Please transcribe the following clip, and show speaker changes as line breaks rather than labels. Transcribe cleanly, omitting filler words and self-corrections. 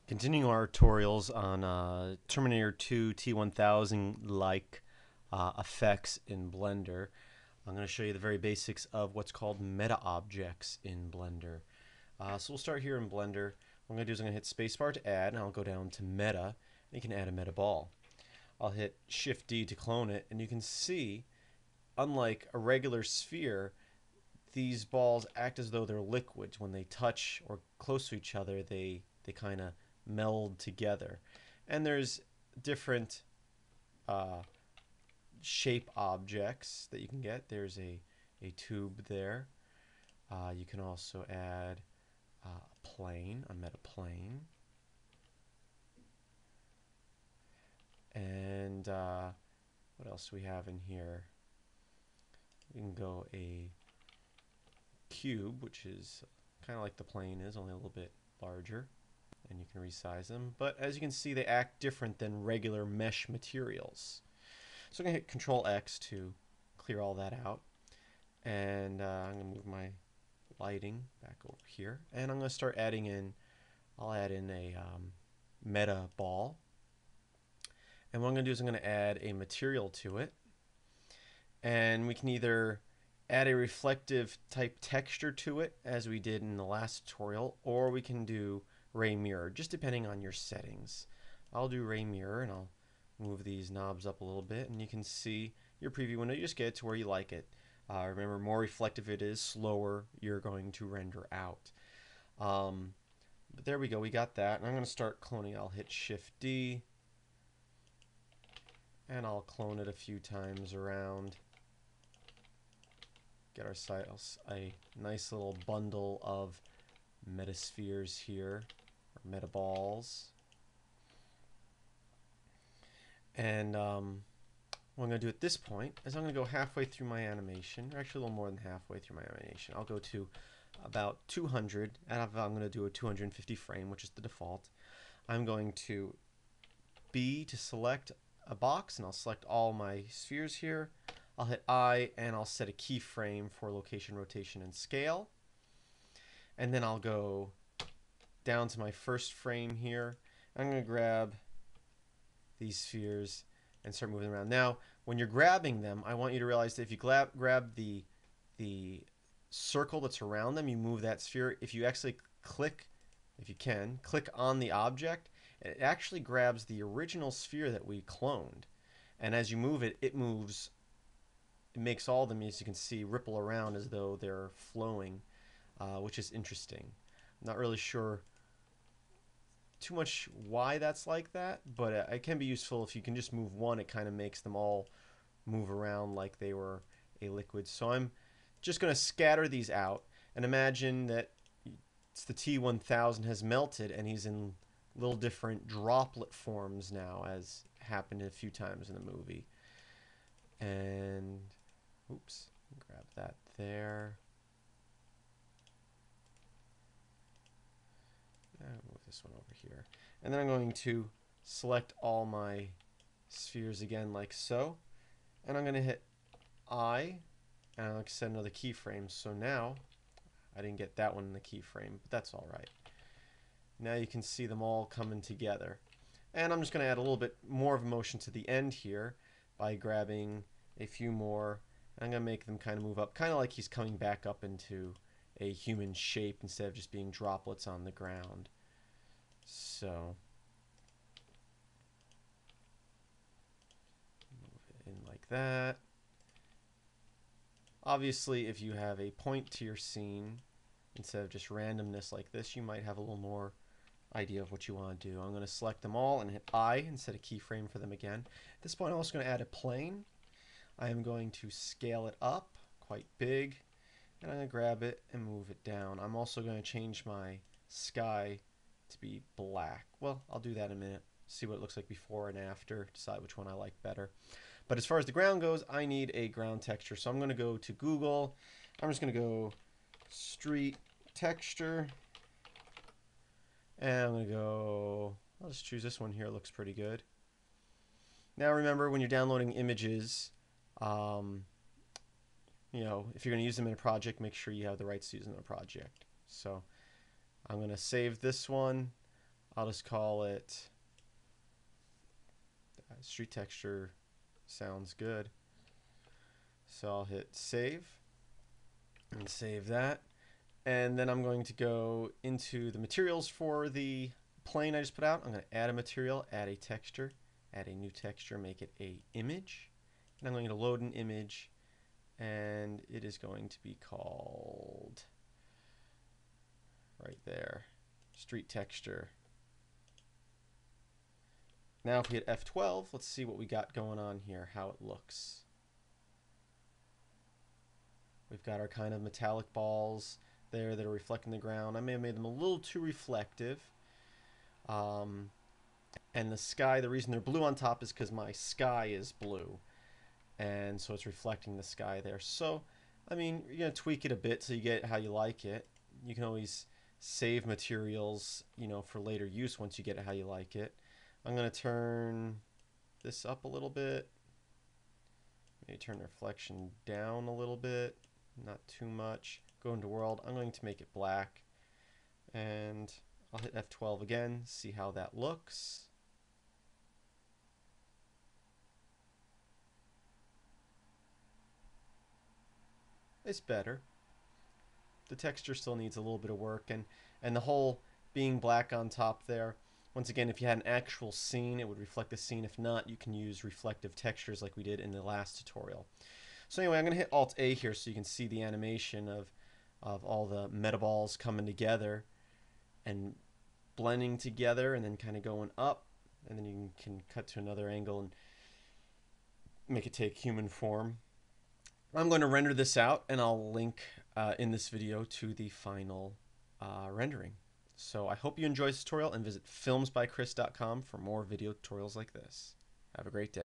Continuing our tutorials on Terminator 2 T1000 like effects in Blender, I'm going to show you the very basics of what's called meta objects in Blender. So we'll start here in Blender. What I'm going to do is I'm going to hit spacebar to add, and I'll go down to meta, and you can add a meta ball. I'll hit Shift D to clone it, and you can see, unlike a regular sphere, these balls act as though they're liquids. When they touch or close to each other, they kind of meld together. And there's different uh, shape objects that you can get. There's a tube there. You can also add a plane, a meta plane. And what else do we have in here? We can go a cube, which is kind of like the plane is, only a little bit larger. And you can resize them. But as you can see, they act different than regular mesh materials. So I'm going to hit Control X to clear all that out. And I'm going to move my lighting back over here. And I'm going to start adding in, I'll add in a meta ball. And what I'm going to do is I'm going to add a material to it. And we can either add a reflective type texture to it, as we did in the last tutorial, or we can do ray mirror, just depending on your settings. I'll do ray mirror, and I'll move these knobs up a little bit, and you can see your preview window. You just get it to where you like it. Remember, more reflective it is, slower you're going to render out. But there we go, we got that, and I'm going to start cloning. I'll hit Shift D, and I'll clone it a few times around. Get ourselves a nice little bundle of metaspheres here, or meta balls. And what I'm going to do at this point is I'm going to go halfway through my animation, or actually a little more than halfway through my animation. I'll go to about 200, and I'm going to do a 250 frame, which is the default. I'm going to B to select a box, and I'll select all my spheres here. I'll hit I, and I'll set a keyframe for location, rotation, and scale. And then I'll go down to my first frame here. I'm going to grab these spheres and start moving them around. Now, when you're grabbing them, I want you to realize that if you grab the circle that's around them, you move that sphere. If you actually click, if you can, click on the object, it actually grabs the original sphere that we cloned. And as you move it, it moves. It makes all of them, as you can see, ripple around as though they're flowing, which is interesting. I'm not really sure too much why that's like that, but it can be useful. If you can just move one, it kind of makes them all move around like they were a liquid. So I'm just going to scatter these out and imagine that it's the T1000 has melted and he's in little different droplet forms now, as happened a few times in the movie. And oops, grab that there. Move this one over here. And then I'm going to select all my spheres again like so. And I'm going to hit I, and I'll set another keyframe. So now, I didn't get that one in the keyframe, but that's all right. Now you can see them all coming together. And I'm just going to add a little bit more of motion to the end here by grabbing a few more. I'm going to make them kind of move up, kind of like he's coming back up into a human shape instead of just being droplets on the ground. So move it in like that. Obviously, if you have a point to your scene instead of just randomness like this, you might have a little more idea of what you want to do. I'm going to select them all and hit I and set a keyframe for them again. At this point, I'm also going to add a plane. I am going to scale it up quite big, and I'm going to grab it and move it down. I'm also going to change my sky to be black. Well, I'll do that in a minute. See what it looks like before and after, decide which one I like better. But as far as the ground goes, I need a ground texture. So I'm going to go to Google. I'm just going to go street texture. And I'm going to go, I'll just choose this one here. It looks pretty good. Now remember, when you're downloading images, you know, if you're going to use them in a project, make sure you have the rights to use them in a project. So I'm going to save this one. I'll just call it street texture. Sounds good. So I'll hit save and save that. And then I'm going to go into the materials for the plane I just put out. I'm going to add a material, add a texture, add a new texture, make it a image. And I'm going to load an image, and it is going to be called right there, street texture. Now if we hit F12, let's see what we got going on here, how it looks. We've got our kind of metallic balls there that are reflecting the ground. I may have made them a little too reflective. And the sky, the reason they're blue on top is because my sky is blue. And so it's reflecting the sky there. So, I mean, you're going to tweak it a bit so you get how you like it. You can always save materials, you know, for later use once you get it how you like it. I'm going to turn this up a little bit. Maybe turn the reflection down a little bit. Not too much. Go into world. I'm going to make it black. And I'll hit F12 again, see how that looks. It's better. The texture still needs a little bit of work, and the whole being black on top there. Once again, if you had an actual scene, it would reflect the scene. If not, you can use reflective textures like we did in the last tutorial. So anyway, I'm going to hit Alt-A here so you can see the animation of all the metaballs coming together and blending together and then kind of going up. And then you can cut to another angle and make it take human form. I'm going to render this out, and I'll link in this video to the final rendering. So I hope you enjoyed this tutorial, and visit filmsbychris.com for more video tutorials like this. Have a great day.